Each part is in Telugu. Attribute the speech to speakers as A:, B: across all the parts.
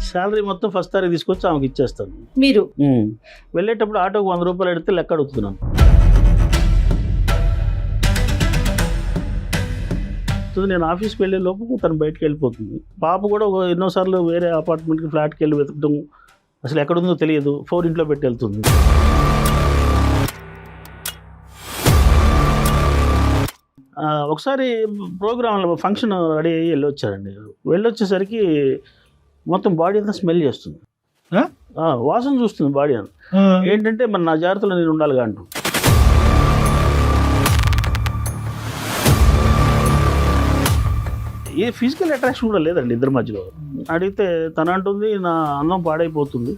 A: శాలరీ మొత్తం ఫస్ట్ తారీఖు తీసుకొచ్చి ఆమెకి ఇచ్చేస్తాను.
B: మీరు
A: వెళ్ళేటప్పుడు ఆటోకి 100 రూపాయలు అడిగితే లెక్క అడుగుతున్నాను. నేను ఆఫీస్కి వెళ్ళే లోపు తను బయటకు వెళ్ళిపోతుంది. పాప కూడా ఎన్నోసార్లు వేరే అపార్ట్మెంట్కి ఫ్లాట్కి వెళ్ళి వెతకడం, అసలు ఎక్కడుందో తెలియదు, 4 ఇంట్లో పెట్టి వెళ్తుంది. ఒకసారి ప్రోగ్రాంలో ఫంక్షన్ రెడీ అయ్యి వెళ్ళొచ్చారండి. వెళ్ళొచ్చేసరికి మొత్తం బాడీ అంతా స్మెల్ చేస్తుంది, వాసన చూస్తుంది బాడీ అంతా. ఏంటంటే మన నా జాగ్రత్తలో నేను ఉండాలిగా అంటూ. ఏ ఫిజికల్ అట్రాక్షన్ కూడా లేదండి ఇద్దరి మధ్యలో. అడిగితే తను అంటుంది నా అందం పాడైపోతుంది.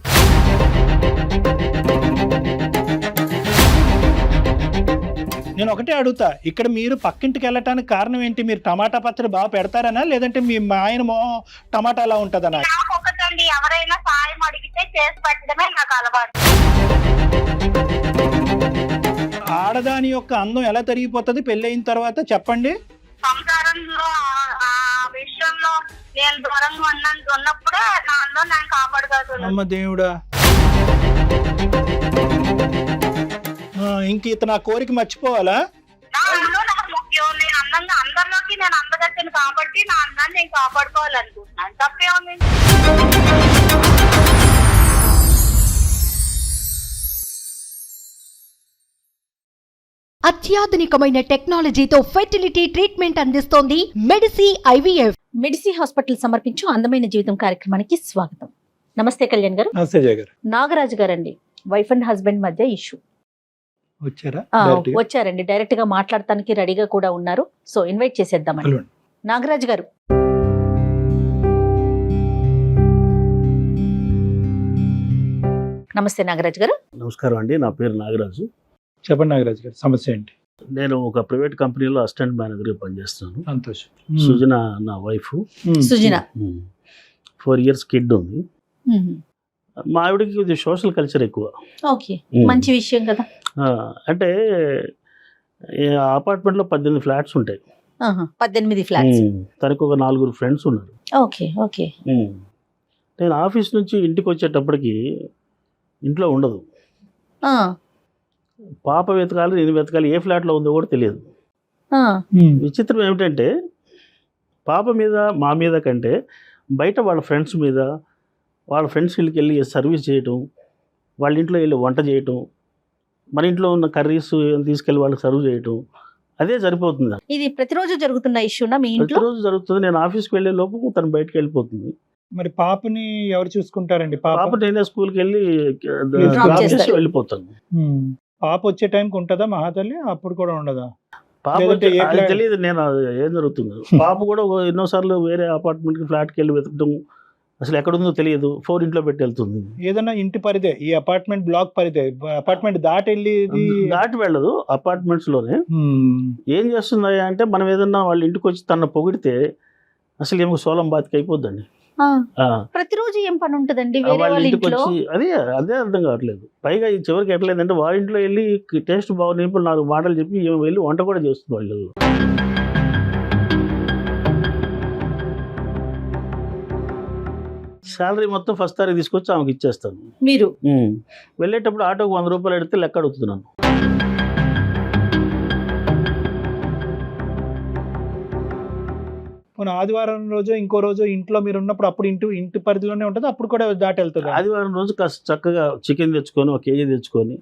C: నేను ఒకటే అడుగుతా, ఇక్కడ మీరు పక్కింటికి వెళ్ళటానికి కారణం ఏంటి? మీరు టమాటా పచ్చడి బాగా పెడతారనా, లేదంటే మీ ఆయన టమాటా అలా ఉంటుందనా?
D: ఒకటండి, ఎవరైనా సాయం అడిగితే చేసి పెట్టడమే నాకు అలవాటు.
C: ఆడదాని యొక్క అందం ఎలా తరిగిపోతుంది పెళ్ళయిన తర్వాత చెప్పండి.
D: సంసారంలో ఆ విషయంలో నేను దూరంగా ఉన్నప్పుడే నా అందం నేను కాపాడుకోగలను.
C: అమ్మ దేవుడా, ఇంక ఇతను నా కోరిక మర్చిపోవాలా?
D: నా అందం నాకు ముఖ్యం. నేను అందంగా అందరిలోకి నేను అందగత్తాను కాబట్టి నా అందాన్ని నేను కాపాడుకోవాలనుకుంటున్నాను. తప్పేముంది?
E: అత్యాధునికమైన టెక్నాలజీతో ఫెర్టిలిటీ ట్రీట్మెంట్ అందిస్తోంది మెడిసి ఐవీఎఫ్.
B: మెడిసి హాస్పిటల్ సమర్పించు అందమైన జీవితం కార్యక్రమానికి స్వాగతం. నమస్తే కళ్యాణ్ గారు. నాగరాజు గారండి, వైఫ్ అండ్ హస్బెండ్ మధ్య ఇష్యూ వచ్చారండి. డైరెక్ట్ గా మాట్లాడటానికి రెడీగా కూడా ఉన్నారు. So invite చేసేద్దామండి. నాగరాజు గారు, నమస్తే నాగరాజు గారు.
A: నమస్కారం అండి, నా పేరు నాగరాజు.
C: చెప్పండి నాగరాజు గారు, సమస్య ఏంటి?
A: నేను ఒక ప్రైవేట్ కంపెనీలో అసిస్టెంట్ మేనేజర్గా పనిచేస్తున్నాను.
C: సంతోషం.
A: సుజన నా వైఫ్.
B: సుజన
A: 4 years కిడ్ ఉంది. మా ఆవిడకి కొద్దిగా సోషల్ కల్చర్ ఎక్కువ.
B: ఓకే, మంచి విషయం కదా.
A: అంటే అపార్ట్మెంట్లో 18 ఫ్లాట్స్ ఉంటాయి.
B: 18 ఫ్లాట్స్.
A: తనకు ఒక 4 ఫ్రెండ్స్ ఉన్నారు.
B: Okay okay.
A: నేను ఆఫీస్ నుంచి ఇంటికి వచ్చేటప్పటికి ఇంట్లో ఉండదు. పాప వెతకాలి, నేను వెతకాలి, ఏ ఫ్లాట్లో ఉందో కూడా తెలియదు. విచిత్రం ఏమిటంటే పాప మీద మా మీద కంటే బయట వాళ్ళ ఫ్రెండ్స్ మీద, వాళ్ళ ఫ్రెండ్స్ ఇళ్ళకి వెళ్ళి సర్వీస్ చేయటం, వాళ్ళ ఇంట్లో వెళ్ళి వంట చేయటం, మన ఇంట్లో ఉన్న కర్రీస్ తీసుకెళ్ళి వాళ్ళకి సర్వ్ చేయటం, అదే సరిపోతుంది.
B: ఇది ప్రతిరోజు జరుగుతున్న ఇష్యూనా మీ ఇంట్లో?
A: ప్రతిరోజు జరుగుతుంది. నేను ఆఫీస్కి వెళ్ళే లోపు తను బయటకు వెళ్ళిపోతుంది.
C: మరి పాపని ఎవరు చూసుకుంటారండి? పాప
A: నేనే స్కూల్కి వెళ్ళి వెళ్ళిపోతాను.
C: పాప వచ్చే టైంకి ఉంటుందా మహాతల్లి? అప్పుడు కూడా ఉండదా?
A: పాప తెలియదు నేను ఏం జరుగుతుంది. పాప కూడా ఎన్నోసార్లు వేరే అపార్ట్మెంట్కి ఫ్లాట్కి వెళ్ళి వెతకడం, అసలు ఎక్కడుందో తెలియదు, 4 ఇంట్లో పెట్టి వెళ్తుంది.
C: ఏదన్నా ఇంటి పరిధే, ఈ అపార్ట్మెంట్ బ్లాక్ పరిధే, అపార్ట్మెంట్ దాటి
A: వెళ్ళదు. అపార్ట్మెంట్స్ లోనే ఏం చేస్తుందా అంటే, మనం ఏదన్నా వాళ్ళ ఇంటికి వచ్చి తన పొగిడితే అసలు ఏమో సోలం బాతికి అయిపోద్దండి.
B: ప్రతిరోజు ఏం పని ఉంటుందండి
A: వాళ్ళ ఇంటికి వచ్చి? అదే అర్థం కావట్లేదు. పైగా ఈ చివరికి ఎట్లేదంటే వాళ్ళ ఇంట్లో వెళ్ళి టేస్ట్ బాగుంది 4 మాటలు చెప్పి వెళ్ళి వంట కూడా చేస్తుంది వాళ్ళు. శాలరీ మొత్తం ఫస్ట్ తారీఖు తీసుకొచ్చి ఆమెకి ఇచ్చేస్తాను.
B: మీరు
A: వెళ్ళేటప్పుడు ఆటోకి 100 రూపాయలు అడిగితే లెక్క అడుగుతున్నాను.
C: ఆదివారం రోజు ఇంకో రోజు ఇంట్లో మీరు ఉన్నప్పుడు అప్పుడు ఇంటి పరిధిలోనే ఉంటుంది, అప్పుడు కూడా దాటి వెళ్తుంది.
A: ఆదివారం రోజు కాస్త చక్కగా చికెన్ తెచ్చుకొని 1 కేజీ తెచ్చుకొని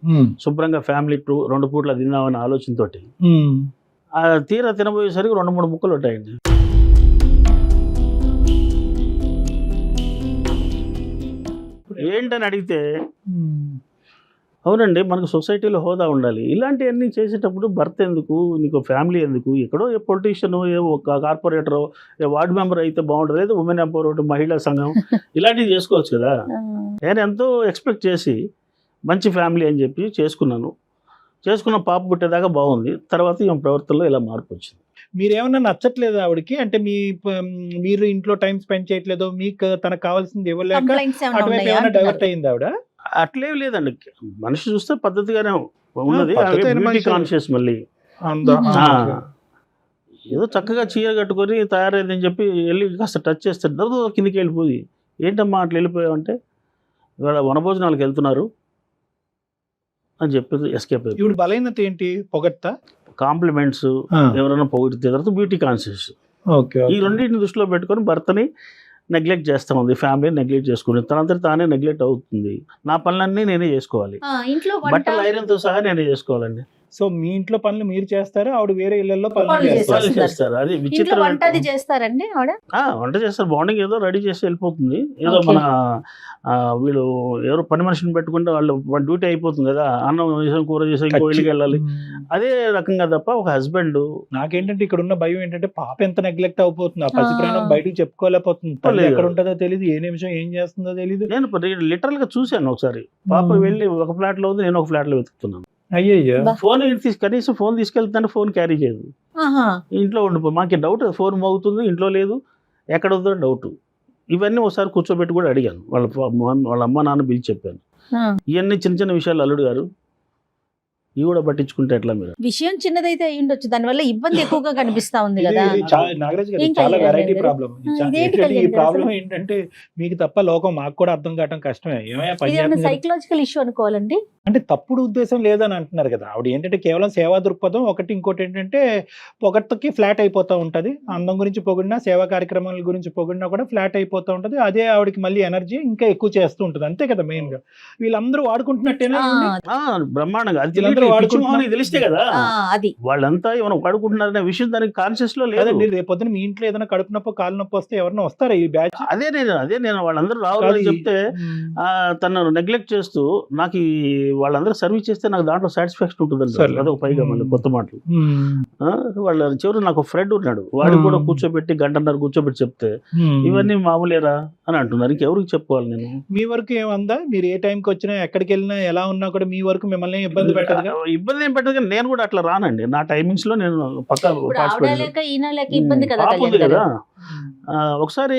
A: శుభ్రంగా ఫ్యామిలీ 2 పూట్ల తిందామనే ఆలోచనతోటి తీరా తినబోయేసరికి 2-3 ముక్కలు ఉంటాయండి. ఏంటని అడిగితే అవునండి, మనకు సొసైటీలో హోదా ఉండాలి. ఇలాంటివన్నీ చేసేటప్పుడు భర్త ఎందుకు, నీకు ఫ్యామిలీ ఎందుకు? ఎక్కడో ఏ పొలిటీషియన్, ఒక కార్పొరేటర్, వార్డు మెంబర్ అయితే బాగుంటుంది, లేదా ఉమెన్ ఎంపవర్మెంట్, మహిళా సంఘం, ఇలాంటివి చేసుకోవచ్చు కదా. నేను ఎంతో ఎక్స్పెక్ట్ చేసి మంచి ఫ్యామిలీ అని చెప్పి చేసుకున్న పాప పుట్టేదాకా బాగుంది. తర్వాత ఈ ప్రవర్తనలో ఇలా మార్పు వచ్చింది.
C: మీరేమన్నా నచ్చట్లేదు ఆవిడకి? అంటే మీరు ఇంట్లో టైం స్పెండ్ చేయట్లేదు, మీకు తనకు కావాల్సింది ఇవ్వలేక అటువైపు ఏమైనా డైవర్ట్ అయింది ఆవిడ?
A: అట్లేం లేదండి, మనిషి చూస్తే పద్ధతిగానే ఉన్నది. కాన్షియస్ మళ్ళీ ఏదో చక్కగా చీర కట్టుకొని తయారైందని చెప్పి వెళ్ళి కాస్త టచ్ చేస్తాడు, కిందికి వెళ్ళిపోయి ఏంటమ్మా అట్లా వెళ్ళిపోయావంటే ఇవాళ వనభోజనాలకు వెళ్తున్నారు అని చెప్పి ఎస్కేప్ అయిపోయి
C: ఇప్పుడు బలహీనత ఏంటి? పొగడ్తా?
A: కాంప్లిమెంట్స్ ఎవరైనా పొగిడితే తర్వాత బ్యూటీ కాన్షియస్
C: ఓకే.
A: ఈ రెండింటిని దృష్టిలో పెట్టుకొని భర్తని నెగ్లెక్ట్ చేస్తా ఉంది, ఫ్యామిలీని నెగ్లెక్ట్ చేసుకుని తనంతా తానే నెగ్లెక్ట్ అవుతుంది. నా పనులన్నీ నేనే చేసుకోవాలి,
B: ఇంట్లో
A: బట్టల ఐరన్తో సహా నేనే చేసుకోవాలండి.
C: సో మీ ఇంట్లో పనులు మీరు చేస్తారు, ఆవిడ వేరే ఇళ్లలో పనులు
B: పనులు
C: చేస్తారు.
A: వాళ్ళు చేస్తారు. అది
B: ఇంట్లో
A: విచిత్రం.
B: వంట అది చేస్తారండి ఆవిడ?
A: వంట చేస్తారు, మార్నింగ్ ఏదో రెడీ చేసి వెళ్ళిపోతుంది. ఏదో
B: Okay.
A: మన వీళ్ళు ఎవరో పని మనిషిని పెట్టుకుంటే వాళ్ళు డ్యూటీ అయిపోతుంది కదా, అన్నం చేసాం కూర చేసాం ఇంకో ఇళ్ళకి వెళ్ళాలి. అదే రకంగా తప్ప ఒక హస్బెండ్
C: నాకేంటంటే ఇక్కడ ఉన్న భయం ఏంటంటే పాప ఎంత నెగ్లెక్ట్ అయిపోతుంది, ఆ పసిప్రాణం బయటకు చెప్పుకోలేకపోతుంది, తల్లి
A: లేదు.
C: ఎక్కడ ఉంటుందో తెలియదు, ఏ నిమిషం ఏం చేస్తుందో తెలియదు.
A: నేను లిటరల్ గా చూశాను ఒకసారి. పాప వెళ్ళి ఒక ఫ్లాట్ లో ఉంది, నేను ఒక ఫ్లాట్ లో వెతుకుతున్నాను.
C: అయ్యయ్యో.
A: ఫోన్ కనీసం ఫోన్ తీసుకెళ్తాను, ఫోన్ క్యారీ చేయదు,
B: ఆహా.
A: ఇంట్లో ఉండిపో. మాకు డౌట్, ఫోన్ మోగుతుంది ఇంట్లో లేదు, ఎక్కడ ఉందో డౌట్. ఇవన్నీ ఒకసారి కూర్చోబెట్టి కూడా అడిగాను, వాళ్ళ అమ్మ నాన్న పిలిచి చెప్పాను. ఇవన్నీ చిన్న చిన్న విషయాలు అల్లుడు గారు ఇవి కూడా పట్టించుకుంటే ఎట్లా మీరు?
B: విషయం చిన్నదైతే అయి ఉండొచ్చు, దానివల్ల ఇబ్బంది ఎక్కువగా కనిపిస్తా ఉంది
C: ఇది
B: కదా.
C: నాగరాజ్ గారు
B: ఇంకా
C: చాలా
B: ఏంటి
C: వెరైటీ
B: అండి?
C: ప్రాబ్లం.
B: ఇదేంటి
C: ఈ
B: కళ్యాణ్ గారు
C: ప్రాబ్లం
B: అసలు?
C: ఏంటంటే మీకు తప్ప లోకం మాకు కూడా అర్థం కావటం కష్టమే. ఏమయ్యా పని
B: ఇది ఏమైనా
C: చేస్తుంది?
B: సైకలాజికల్ ఇష్యూ అనుకోవాలండి.
C: అంటే తప్పుడు ఉద్దేశం లేదని అంటున్నారు కదా ఆవిడ. ఏంటంటే కేవలం సేవా దృక్పథం ఒకటి, ఇంకోటి ఏంటంటే పొగట్టుకి ఫ్లాట్ అయిపోతూ ఉంటది. అందం గురించి పొగిడినా, సేవా కార్యక్రమాల గురించి పొగిడినా కూడా ఫ్లాట్ అయిపోతూ ఉంటది. అదే ఆవిడకి మళ్ళీ ఎనర్జీ ఇంకా ఎక్కువ చేస్తూ ఉంటది, అంతే కదా మెయిన్ గా. వీళ్ళందరూ వాడుకుంటున్నట్టేనా?
A: బ్రహ్మాండంగా అది
C: వీళ్ళందరూ
A: వాడుకుంటున్నాను తెలిస్తే కదా.
B: అది
A: వాళ్ళంతా ఏమైనా వాడుకుంటున్నారనే విషయం దానికి కాన్షియస్ లో లేదు.
C: లేదండి, రేపొద్దున మీ ఇంట్లో ఏదైనా కడుపు నొప్పి, కాలు నొప్పి వస్తే ఎవరైనా వస్తారా ఈ బ్యాచ్?
A: అదే నేను వాళ్ళందరూ రావాలని చెప్తే తనను నెగ్లెక్ట్ చేస్తూ నాకు వాళ్ళందరూ సర్వీస్ చేస్తే నాకు దాంట్లో సాటిస్ఫాక్షన్ ఉంటుంది.
C: సరే.
A: అదొక పైగా మళ్ళీ కొత్త మాటలు. వాళ్ళ చివరి నాకు ఫ్రెండ్ ఉన్నాడు, వాడికి కూడా కూర్చోబెట్టి గంటన్నర కూర్చోబెట్టి చెప్తే ఇవన్నీ మామూలేరా అని అంటున్నారు. ఇంకెవరికి చెప్పుకోవాలి నేను?
C: మీ వరకు ఏమందా? మీరు ఏ టైంకి వచ్చినా, ఎక్కడికి వెళ్ళినా, ఎలా ఉన్నా కూడా మీ వరకు మిమ్మల్ని ఇబ్బంది పెట్టదుగా?
A: ఇబ్బంది ఏం పెట్టదు, కానీ నేను కూడా అట్లా రానండి. నా టైమింగ్స్ లో నేను పక్కా
B: ఇప్పుడు ఆవిడ
A: participate
B: లేక ఈయన లేక ఇబ్బంది కదా
A: పాప ఉంది
B: కళ్యాణ్
A: కదా.
B: గారు.
A: ఒకసారి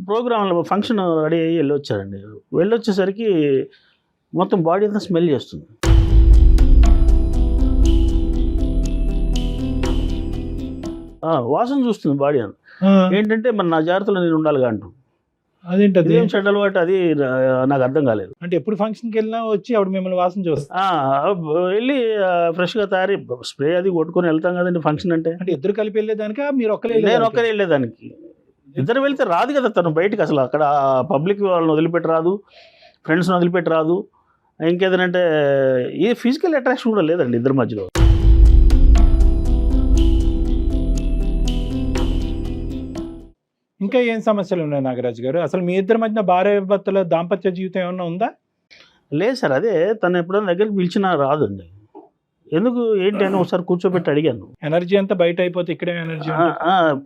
A: ప్రోగ్రామ్ ఫంక్షన్ రెడీ అయ్యి వెళ్ళొచ్చారండి. వెళ్ళొచ్చేసరికి మొత్తం బాడీ అంతా స్మెల్ చేస్తుంది. వాసన చూస్తుంది బాడీ అని. ఏంటంటే మరి నా జాగ్రత్తలో నేను ఉండాలిగా అంటూ.
C: అదేంటది?
A: ఇదేం చెడ్డ అలవాటు, అది నాకు అర్థం కాలేదు.
C: అంటే ఎప్పుడు ఫంక్షన్కి వెళ్ళినా వచ్చి ఆవిడ మిమ్మల్ని వాసన చూస్తా?
A: వెళ్ళి ఫ్రెష్గా తయారీ స్ప్రే అది కొట్టుకొని వెళ్తాం కదండి ఫంక్షన్ అంటే.
C: అంటే ఇద్దరు కలిపి వెళ్ళేదానిక మీరు
A: నేను ఒక్కరే వెళ్ళేదానికి. ఇద్దరు వెళ్తే రాదు కదా తను బయటకు. అసలు అక్కడ పబ్లిక్ వాళ్ళని వదిలిపెట్టి రాదు, ఫ్రెండ్స్ని వదిలిపెట్టి రాదు. ఇంకేదంటే ఏ ఫిజికల్ అట్రాక్షన్ కూడా లేదండి ఇద్దరి మధ్యలో.
C: ఇంకా ఏం సమస్యలు ఉన్నాయి నాగరాజు గారు? అసలు మీ ఇద్దరి మధ్యన భార్య భర్తల దాంపత్య జీవితం ఏమన్నా ఉందా?
A: లేదు సార్, అదే తను ఎప్పుడైనా దగ్గరికి పిలిచినా రాదండి. ఎందుకు ఏంటి అని ఒకసారి కూర్చోబెట్టి అడిగాను.
C: ఎనర్జీ అంతా బయట అయిపోతే ఇక్కడే ఎనర్జీ.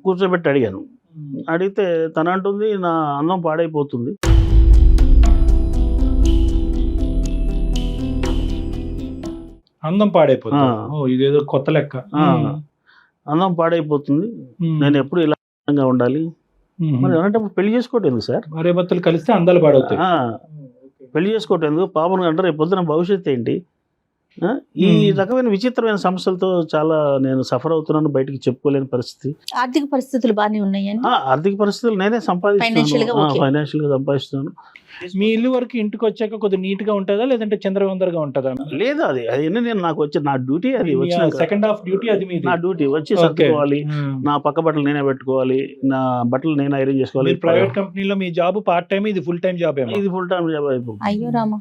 A: కూర్చోబెట్టి అడిగాను. అడిగితే తను అంటుంది నా అందం పాడైపోతుంది.
C: అందం పాడైపోతుంది? ఇదేదో కొత్త లెక్క.
A: అందం పాడైపోతుంది, నేను ఎప్పుడు ఇలా ఉండాలి. మరి అలాంటప్పుడు పెళ్లి చేసుకోవటం ఎందుకు సార్?
C: భార్య భర్తలు కలిస్తే అందాలు పాడవుతాయి.
A: పెళ్లి చేసుకోవటం ఎందుకు? పాపను అంటారు రేపు పొద్దున భవిష్యత్తు ఏంటి? ఈ రకమైన విచిత్రమైన సమస్యలతో చాలా నేను సఫర్ అవుతున్నాను, బయటికి చెప్పుకోలేని పరిస్థితి.
B: ఆర్థిక పరిస్థితులు బాగానే ఉన్నాయండి.
A: ఆర్థిక పరిస్థితులు నేనే ఫైనాన్షియల్ గా సంపాదిస్తున్నాను.
C: మీ ఇల్లు వరకు ఇంటికి వచ్చాక కొద్దిగా నీట్ గా ఉంటుందా, లేదంటే చంద్రవందరగా ఉంటుందా?
A: లేదు, అది నేను నాకు వచ్చే నా డ్యూటీ, అది వచ్చిన
C: సెకండ్ హాఫ్ డ్యూటీ అది మీది.
A: నా డ్యూటీ వచ్చి సర్దుకోవాలి, నా పక్క బట్టలు నేనే పెట్టుకోవాలి, నా బట్టలు నేనే ఐరన్ చేసుకోవాలి.
C: ప్రైవేట్ కంపెనీలో మీ జాబ్ పార్ట్ టైం, ఇది ఫుల్ టైం జాబ్?
A: ఇది ఫుల్ టైం జాబ్ అయిపోయింది.
B: అయ్యో రామా.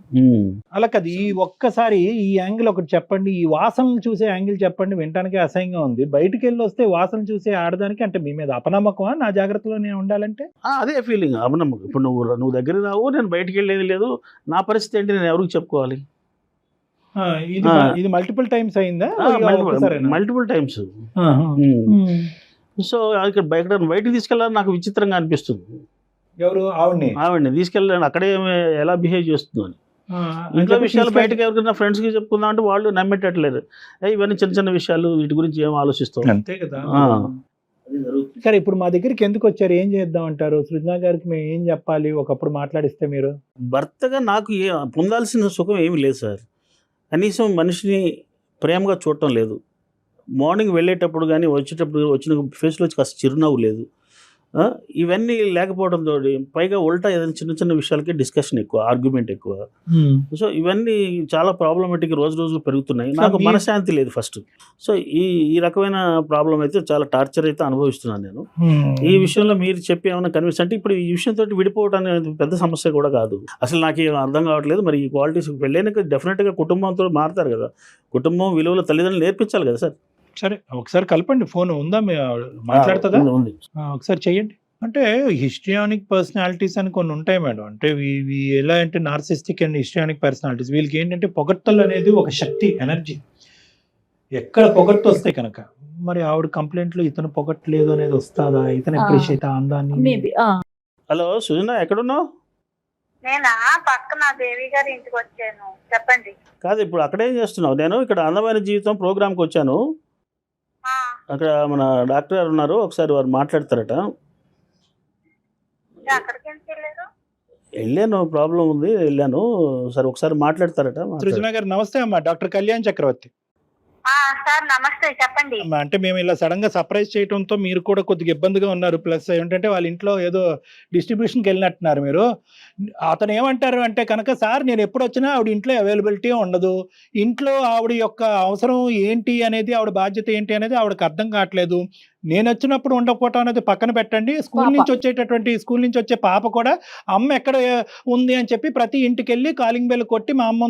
C: అలా కదా. ఈ ఒక్కసారి ఈ యాంగిల్ ఒకటి చెప్పండి, ఈ వాసనలు చూసే యాంగిల్ చెప్పండి. వినటానికి అసహ్యంగా ఉంది. బయటికి వెళ్ళి వస్తే వాసన చూసే ఆడదానికి అంటే మీ మీద అపనమ్మకమా? నా జాగ్రత్తలో నేను ఉండాలంటే
A: అదే ఫీలింగ్, అపనమ్మకం. ఇప్పుడు నువ్వు దగ్గర రావు, నేను బయటికి వెళ్ళేది లేదు, నా పరిస్థితి ఏంటి, నేను ఎవరికి చెప్పుకోవాలి?
C: ఇది మల్టిపుల్ టైమ్స్ అయిందా?
A: Multiple times. సో ఇక్కడ బయటకు తీసుకెళ్ళాలని నాకు విచిత్రంగా అనిపిస్తుంది.
C: ఎవరు?
A: ఆవిడని తీసుకెళ్ళాను, అక్కడే ఎలా బిహేవ్ చేస్తుందని. ఇంట్లో విషయాలు బయటకు ఎవరికైనా ఫ్రెండ్స్కి చెప్పుకుందాం అంటే వాళ్ళు నమ్మేటట్లేరు. ఇవన్నీ చిన్న చిన్న విషయాలు, వీటి గురించి ఏం ఆలోచిస్తాం?
C: అంతే కదా. సరే, ఇప్పుడు మా దగ్గరికి ఎందుకు వచ్చారు? ఏం చేద్దాం అంటారు? సృజన గారికి మేము ఏం చెప్పాలి? ఒకప్పుడు మాట్లాడిస్తే మీరు.
A: భర్తగా నాకు పొందాల్సిన సుఖం ఏమి లేదు సార్. కనీసం మనిషిని ప్రేమగా చూడటం లేదు. మార్నింగ్ వెళ్ళేటప్పుడు కానీ వచ్చేటప్పుడు వచ్చిన ఫేస్లో కాస్త చిరునవ్వు లేదు. ఇవన్నీ లేకపోవడంతో పైగా ఉల్టా ఏదైనా చిన్న చిన్న విషయాలకి డిస్కషన్ ఎక్కువ, ఆర్గ్యుమెంట్ ఎక్కువ. సో ఇవన్నీ చాలా ప్రాబ్లమేటిక్ రోజు రోజు పెరుగుతున్నాయి. నాకు మనశ్శాంతి లేదు ఫస్ట్. సో ఈ రకమైన ప్రాబ్లం అయితే చాలా టార్చర్ అయితే అనుభవిస్తున్నాను నేను. ఈ విషయంలో మీరు చెప్పి ఏమైనా కన్విన్స్ అంటే ఇప్పుడు ఈ విషయంతో విడిపోవడం అనేది పెద్ద సమస్య కూడా కాదు. అసలు నాకు ఏం అర్థం కావట్లేదు. మరి ఈ క్వాలిటీస్ పెళ్ళైనాక డెఫినెట్గా కుటుంబంతో మారుతారు కదా, కుటుంబం విలువలు తల్లిదండ్రులు నేర్పించాలి కదా సార్.
C: సరే ఒకసారి కలపండి, ఫోన్ ఉందా మాట్లాడుతుందా,
A: ఉంది.
C: ఒకసారి చెయ్యండి. అంటే హిస్ట్రియానిక్ పర్సనాలిటీస్ అని కొన్ని ఉంటాయి మేడం. అంటే ఎలా అంటే నార్సిస్టిక్ అండ్ హిస్ట్రియానిక్ పర్సనాలిటీస్, వీళ్ళకి ఏంటంటే పొగడ్తలు అనేది ఒక శక్తి, ఎనర్జీ. ఎక్కడ పొగడ్త వస్తాయి కనుక మరి ఆవిడ కంప్లైంట్లు ఇతను పొగట్లేదు అనేది వస్తుందా, ఇతను అప్రిషియేట్ అందాన్ని.
B: మేబీ.
A: హలో సుజన, ఎక్కడున్నావు?
D: నేనా పక్కన దేవి గారి ఇంటికి వచ్చాను. చెప్పండి.
A: కాదు, ఇప్పుడు అక్కడేం చేస్తున్నావు? నేను ఇక్కడ అందమైన జీవితం ప్రోగ్రామ్కి వచ్చాను. అక్కడ మన డాక్టర్ గారు ఉన్నారు, ఒకసారి వారు మాట్లాడతారట.
D: అక్కడికి వెళ్ళారు?
A: వెళ్ళాను, ప్రాబ్లం ఉంది, వెళ్ళాను. సరే ఒకసారి మాట్లాడతారట.
C: సృజన గారు నమస్తే అమ్మా, డాక్టర్ కళ్యాణ్ చక్రవర్తి.
D: సార్ నమస్తే, చెప్పండి.
C: అంటే మేము ఇలా సడన్ గా సర్ప్రైజ్ చేయడంతో మీరు కూడా కొద్దిగా ఇబ్బందిగా ఉన్నారు. ప్లస్ ఏంటంటే వాళ్ళ ఇంట్లో ఏదో డిస్ట్రిబ్యూషన్కి వెళ్ళినట్టున్నారు మీరు. అతను ఏమంటారు అంటే కనుక, సార్ నేను ఎప్పుడు వచ్చినా ఆవిడ ఇంట్లో అవైలబిలిటీ ఉండదు, ఇంట్లో ఆవిడ యొక్క అవసరం ఏంటి అనేది, ఆవిడ బాధ్యత ఏంటి అనేది ఆవిడకి అర్థం కావట్లేదు, నేను వచ్చినప్పుడు ఉండకపోవటం అనేది పక్కన పెట్టండి, స్కూల్ నుంచి వచ్చే పాప కూడా అమ్మ ఎక్కడ ఉంది అని చెప్పి ప్రతి ఇంటికి వెళ్ళి కాలింగ్ బెల్ కొట్టి మా అమ్మ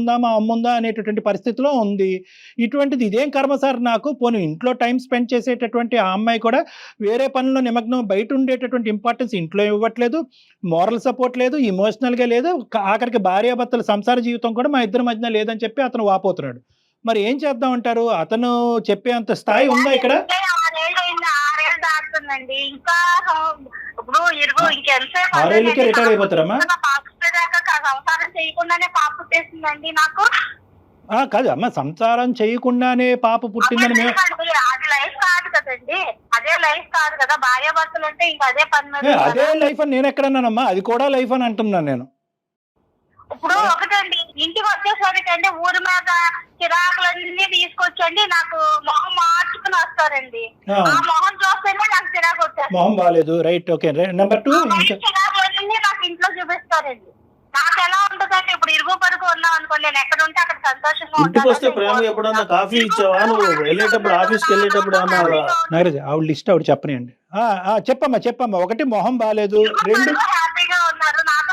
C: ఉందా అనేటటువంటి పరిస్థితిలో ఉంది. ఇటువంటిది ఇదేం కర్మ సార్ నాకు. పోనీ ఇంట్లో టైం స్పెండ్ చేసేటటువంటి ఆ అమ్మాయి కూడా వేరే పనుల్లో నిమగ్నం, బయట ఉండేటటువంటి ఇంపార్టెన్స్ ఇంట్లో ఇవ్వట్లేదు, మోరల్ సపోర్ట్ లేదు, ఇమోషనల్గా లేదు, ఆఖరికి భార్యాభర్తల సంసార జీవితం కూడా మా ఇద్దరి మధ్యన లేదని చెప్పి అతను వాపోతున్నాడు. మరి ఏం చేద్దాం అంటారు? అతను చెప్పే అంత స్థాయి ఉందా ఇక్కడ?
D: 6 దాటుతుందండి. ఇంకా ఇప్పుడు ఇంకెంతసేపు
C: 6 ఏళ్ళకే రిటైర్ అయిపోతారమ్మా?
D: సంసారం చేయకుండానే పాప పుట్టేసిందండి నాకు.
C: కాదు అమ్మ, సంసారం చేయకుండానే పాప పుట్టిందని మేము,
D: అది లైఫ్ కాదు కదండి, అదే లైఫ్ కాదు కదా. భార్యాభర్తలు అంటే ఇంకా అదే పని మీద.
C: అదే లైఫ్ అని నేను ఎక్కడన్నానమ్మా, అది కూడా లైఫ్ అని అంటున్నాను నేను.
D: ఇప్పుడు ఒకటండి, ఇంటికి వచ్చేసరికి ఊరి మీద చిరాకులన్నీ తీసుకొచ్చండి నాకు మొహం మార్చుకుని వస్తారండి. ఆ మొహం చూస్తేనే నాకు చిరాకు వచ్చేది.
C: మొహం బాగాలేదు, రైట్, ఓకే. నెంబర్ 2,
D: చిరాకులన్నీ నాకు ఇంట్లో చూపిస్తారండి. నాకు ఎలా ఉంటుందంటే, ఇప్పుడు ఇరుగు పరుగు ఉన్నాం అనుకోండి, నేను ఎక్కడ ఉంటే అక్కడ సంతోషంగా
A: ఇంటికి వస్తే ప్రేమ ఎప్పుడన్నా కాఫీ ఇచ్చావా నువ్వు? వెళ్ళేటప్పుడు ఆఫీస్కి వెళ్ళేటప్పుడు
C: నాగరాజ్ ఆవిడ లిస్ట్ ఆవిడ చెప్పనియండి. చెప్పమ్మా. 1 మొహం బాగాలేదు, 2
D: హ్యాపీగా ఉన్నారు, నాతో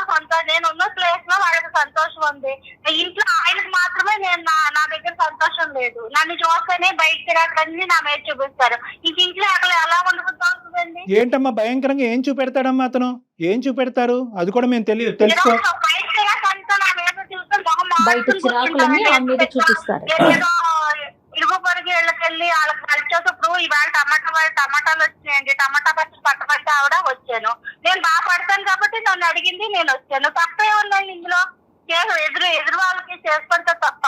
D: నేను ఉన్న ప్లేస్ లో వాళ్ళకి సంతోషం ఉంది. ఇంట్లో ఆయనకు మాత్రమే నా దగ్గర సంతోషం లేదు. నన్ను చూస్తేనే బయటకి రాకన్నీ నా మీద చూపిస్తారు. ఇంక ఇంట్లో అక్కడ ఎలా ఉంటుందండి?
C: ఏంటమ్మా భయంకరంగా ఏం చూపెడతాడమ్మా అతను? ఏం చూపెడతారు అది కూడా మేము తెలుసుకో.
B: బయట చిరాకులన్నీ ఆ మీద చూపిస్తారు.
D: ఇరుగు పొరుగు ఇళ్ళకెళ్ళి వాళ్ళకి కలిసేటప్పుడు ఇవాళ టమాటాలు వచ్చినాయండి, టమాటా పట్టబట్టి ఆవిడ వచ్చాను, నేను బాగా పడతాను కాబట్టి నన్ను అడిగింది, నేను వచ్చాను. తప్పే ఉందండి ఇందులో? ఎదురు వాళ్ళకి చేసుకుంటే తప్ప,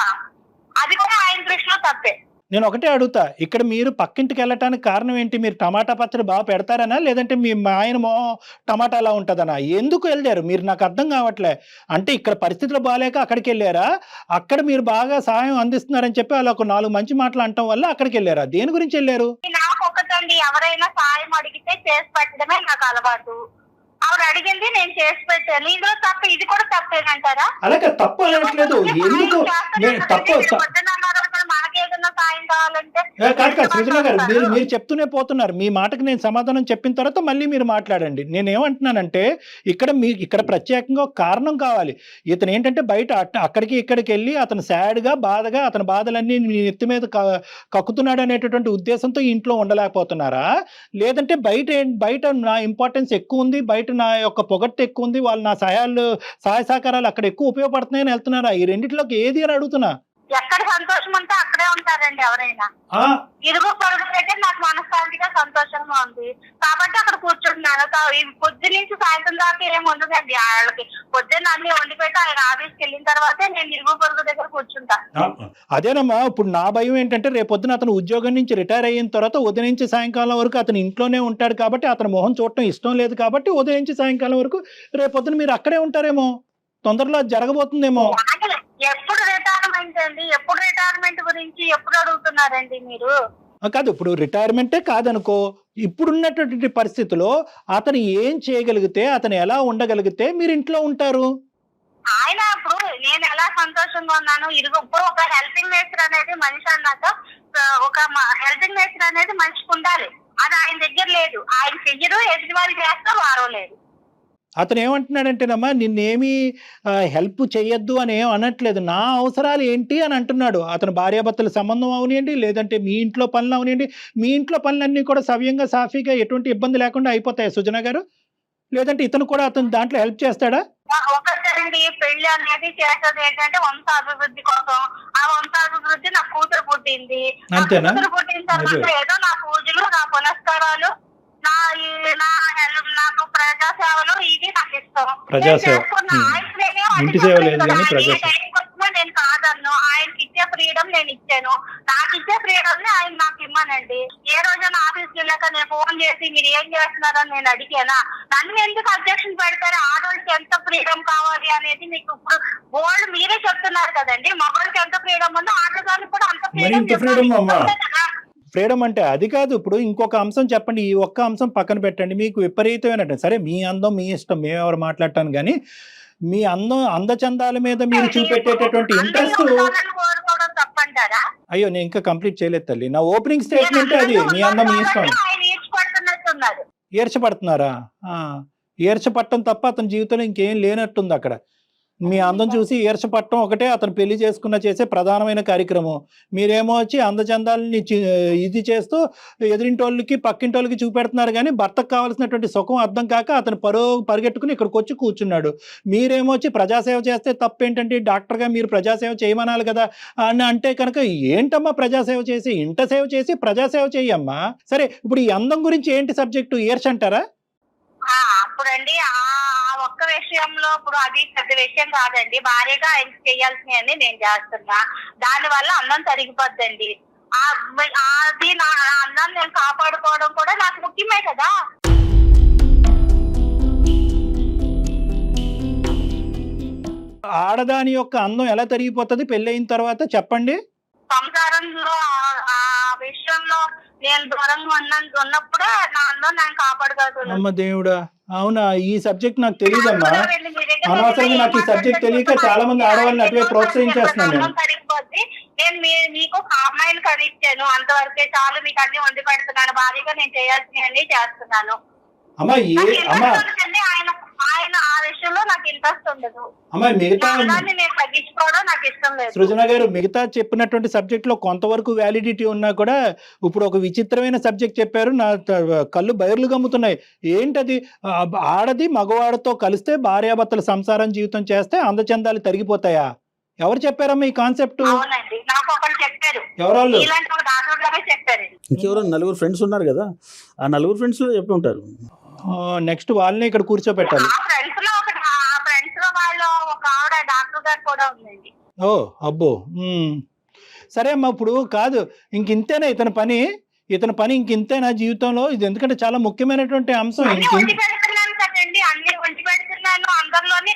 D: అది కూడా ఆయన దృష్టిలో తప్పే.
C: నేను ఒకటే అడుగుతా, ఇక్కడ మీరు పక్కింటికి వెళ్ళటానికి కారణం ఏంటి? మీరు టమాటా పచ్చడి బాగా పెడతారనా, లేదంటే మీ ఆయన టమాటా అలా ఉంటుందనా? ఎందుకు వెళ్ళారు మీరు? నాకు అర్థం కావట్లే. అంటే ఇక్కడ పరిస్థితులు బాగాలేక అక్కడికి వెళ్ళారా? అక్కడ మీరు బాగా సహాయం అందిస్తున్నారని చెప్పి అలా ఒక 4 మంచి మాటలు అంటాం వల్ల అక్కడికి వెళ్ళారా? దేని గురించి వెళ్ళారు?
D: నాకు ఒకటండి, ఎవరైనా సాయం అడిగితే చేసి పెట్టడమే నాకు అలవాటు. ఆవిడ అడిగింది, నేను చేసి పెట్టాను. ఇందులో తప్ప, ఇది కూడా తప్పేనంటారా?
C: అలాగే తప్పు అనట్లేదు. ఎందుకు తప్పు?
D: మనకేదన్నా సాయం కావాలంటే
C: కాదు సృజన గారు, మీరు చెప్తూనే పోతున్నారు. మీ మాటకి నేను సమాధానం చెప్పిన తర్వాత మళ్ళీ మీరు మాట్లాడండి. నేనేమంటున్నానంటే, ఇక్కడ ప్రత్యేకంగా ఒక కారణం కావాలి. ఇతను ఏంటంటే బయట అక్కడికి ఇక్కడికి వెళ్ళి అతను సాడ్గా, బాధగా, అతని బాధలన్నీ మీ నెత్తి మీద కక్కుతున్నాడు అనేటటువంటి ఉద్దేశంతో ఇంట్లో ఉండలేకపోతున్నారా? లేదంటే బయట నా ఇంపార్టెన్స్ ఎక్కువ ఉంది, బయట నా యొక్క పొగట్టు ఎక్కువ ఉంది, వాళ్ళు నా సహాయ సహకారాలు అక్కడ ఎక్కువ ఉపయోగపడుతున్నాయని వెళ్తున్నారా? ఈ రెండిట్లోకి ఏది అని అడుగుతున్నా.
D: ఎక్కడ సంతోషం ఉంటే అక్కడే ఉంటారండి ఎవరైనా. ఇరుగు పొరుగు అయితే నాకు మనశ్శాంతిగా సంతోషంగా ఉంది కాబట్టి అక్కడ కూర్చుంటున్నాను. పొద్దు నుంచి సాయంత్రం దాకా ఏమి ఉండదండి వాళ్ళకి. పొద్దున్న అన్ని వండి పెట్టి ఆయన ఆఫీస్కి వెళ్ళిన తర్వాతే నేను ఇరుగు పొరుగు దగ్గర కూర్చుంటా.
C: అదేనమ్మా, ఇప్పుడు నా భయం ఏంటంటే రేపొద్దున అతను ఉద్యోగం నుంచి రిటైర్ అయిన తర్వాత ఉదయం నుంచి సాయంకాలం వరకు అతను ఇంట్లోనే ఉంటాడు కాబట్టి, అతను మొహం చూడటం ఇష్టం లేదు కాబట్టి ఉదయం నుంచి సాయంకాలం వరకు రేపొద్దున మీరు అక్కడే ఉంటారేమో, తొందరలో జరగబోతుందేమో.
D: ఎప్పుడు రిటైర్మెంట్ అండి? ఎప్పుడు రిటైర్మెంట్ గురించి ఎప్పుడు అడుగుతున్నారండి మీరు?
C: కాదు, ఇప్పుడు రిటైర్మెంటే కాదనుకో, ఇప్పుడున్నటువంటి పరిస్థితిలో అతను ఏం చేయగలిగితే, అతను ఎలా ఉండగలిగితే మీరు ఇంట్లో ఉంటారు?
D: ఆయన ఇప్పుడు నేను ఎలా సంతోషంగా ఉన్నాను, ఇప్పుడు ఒక హెల్పింగ్ నేచర్ అనేది మనిషి అన్నాక ఒక హెల్పింగ్ నేచర్ అనేది మనిషికి ఉండాలి. అది ఆయన దగ్గర లేదు. ఆయన చెయ్యరు, ఎదుటి వాళ్ళు చేస్తారు, వారో లేదు.
C: అతను ఏమంటున్నాడంటేనమ్మా, నిన్నేమి హెల్ప్ చేయొద్దు అని ఏం అనట్లేదు, నా అవసరాలు ఏంటి అని అంటున్నాడు. అతను భార్యాభర్తల సంబంధం అవనియండి, లేదంటే మీ ఇంట్లో పనులు అవనియండి, మీ ఇంట్లో పనులన్నీ కూడా సవ్యంగా సాఫీగా ఎటువంటి ఇబ్బంది లేకుండా అయిపోతాయి సుజన గారు? లేదంటే ఇతను కూడా అతను దాంట్లో హెల్ప్ చేస్తాడా?
D: ఒకసారి పెళ్లి అనేది చేసేది ఏంటంటే వంశాభివృద్ధి కోసం. ఆ వంశాభివృద్ధి నా కూతురు పుట్టింది. కూతురు పుట్టిన తర్వాత ఏదో నా పూజలు, నా పునస్కారాలు, నాకు ప్రజాసేవలు ఇవి నాకు ఇష్టం.
C: ఇంటి సేవ లేదు కానీ ప్రజాసేవ
D: నేను కాదన్ను. ఆయనకి ఇచ్చే ఫ్రీడమ్ నేను ఇచ్చాను. నాకు ఇచ్చే ఫ్రీడమ్ ని ఆయన నాకు ఇమ్మనండి. ఏ రోజైనా ఆఫీస్కి వెళ్ళాక నేను ఫోన్ చేసి మీరు ఏం చేస్తున్నారని నేను అడిగానా? నన్ను ఎందుకు అబ్జెక్షన్ పెడతారు? ఆడవాళ్ళకి ఎంత ఫ్రీడమ్ కావాలి అనేది మీకు ఇప్పుడు బోల్డ్ మీరే చెప్తున్నారు కదండి. మగవాళ్ళకి ఎంత ఫ్రీడమ్ ఉందో ఆడవాళ్ళకి కూడా అంత ఫ్రీడమ్.
C: ఫ్రీడమ్ అంటే అది కాదు. ఇప్పుడు ఇంకొక అంశం చెప్పండి, ఈ ఒక్క అంశం పక్కన పెట్టండి. మీకు విపరీతమైన, సరే మీ అందం మీ ఇష్టం, మేమెవరు మాట్లాడటాను, కానీ మీ అందచందాల మీద మీరు చూపెట్టేటటువంటి ఇంట్రెస్ట్. అయ్యో నేను ఇంకా కంప్లీట్ చేయలేదు తల్లి, నా ఓపెనింగ్ స్టేట్మెంట్ అది. మీ అందం మీ ఇష్టం. ఈర్చపడుతున్నారా? ఈర్చపట్టం తప్ప అతని జీవితంలో ఇంకేం లేనట్టుంది అక్కడ. మీ అందం చూసి ఈర్చపట్టం ఒకటే అతను పెళ్లి చేసుకున్న చేసే ప్రధానమైన కార్యక్రమం. మీరేమో వచ్చి అందచందాలని ఇది చేస్తూ ఎదురింటోళ్ళకి పక్కింటోళ్ళకి చూపెడుతున్నారు, కానీ భర్తకు కావాల్సినటువంటి సుఖం అర్థం కాక అతను పరిగెట్టుకుని ఇక్కడికి వచ్చి కూర్చున్నాడు. మీరేమో వచ్చి ప్రజాసేవ చేస్తే తప్పేంటంటే, డాక్టర్గా మీరు ప్రజాసేవ చేయమనాలి కదా అని అంటే కనుక, ఏంటమ్మా ప్రజాసేవ చేసి, ఇంట సేవ చేసి ప్రజాసేవ చేయమ్మా. సరే, ఇప్పుడు ఈ అందం గురించి ఏంటి సబ్జెక్టు, ఈర్ష అంటారా?
D: అప్పుడండి ఆ ఒక్క విషయంలో ఇప్పుడు అది పెద్ద విషయం కాదండి. భార్యగా ఆయన చేయాల్సినవన్నీ నేను చేస్తున్నా, దాని వల్ల అందం తరిగిపోద్దండి. అది నా అందం నేను కాపాడుకోవడం కూడా నాకు ముఖ్యమే కదా.
C: ఆడదాని యొక్క అందం ఎలా తరిగిపోతుంది పెళ్ళయిన తర్వాత చెప్పండి?
D: సంసారంలో ఆ విషయంలో నేను దూరంగా ఉన్నప్పుడే నా అందం నేను కాపాడుకోగలను.
C: అమ్మ దేవుడా, అవునా? ఈ సబ్జెక్ట్ నాకు తెలియదమ్మా. అనవసరంగా నాకు ఈ సబ్జెక్ట్ తెలియక చాలా మంది ఆడవాళ్ళని అటువే ప్రోత్సహించేస్తున్నాను
D: నేను. మీకు ఒక అమ్మాయిని కనిచ్చాను, అంతవరకే చాలు, మీకు అన్ని వండి పెడుతున్నాను, భారీగా నేను చేయాల్సినవన్నీ చేస్తున్నాను.
C: అమ్మా
D: ఆయన ఆ విషయంలో నాకు ఇంట్రెస్ట్ ఉండదు.
C: అమ్మా మిగతా
D: నేను తగ్గించుకోవడం నాకు ఇష్టం లేదు.
C: సృజన గారు, మిగతా చెప్పినటువంటి సబ్జెక్ట్ లో కొంతవరకు వ్యాలిడిటీ ఉన్నా కూడా ఇప్పుడు ఒక విచిత్రమైన సబ్జెక్ట్ చెప్పారు, నా కళ్ళు బయర్లు గమ్ముతున్నాయి. ఏంటది? ఆడది మగవాడితో కలిస్తే భార్యాభర్తల సంసారం జీవితం చేస్తే అందచందాలు తరిగిపోతాయా? ఎవరు చెప్పారమ్మా ఈ కాన్సెప్ట్? ఎవరు?
A: ఇంకెవరో నలుగురు ఫ్రెండ్స్ ఉన్నారు కదా, ఆ నలుగురు ఫ్రెండ్స్ లో చెప్పి ఉంటారు.
C: నెక్స్ట్ వాళ్ళని ఇక్కడ కూర్చోబెట్టాలి. ఓ అబ్బో, సరే అమ్మా. ఇప్పుడు కాదు, ఇంతేనా ఇతని పని? ఇంకింతేనా జీవితంలో? ఇది ఎందుకంటే చాలా ముఖ్యమైనటువంటి అంశం.
D: అన్ని వండి పెడుతున్నాను అందరిలోని,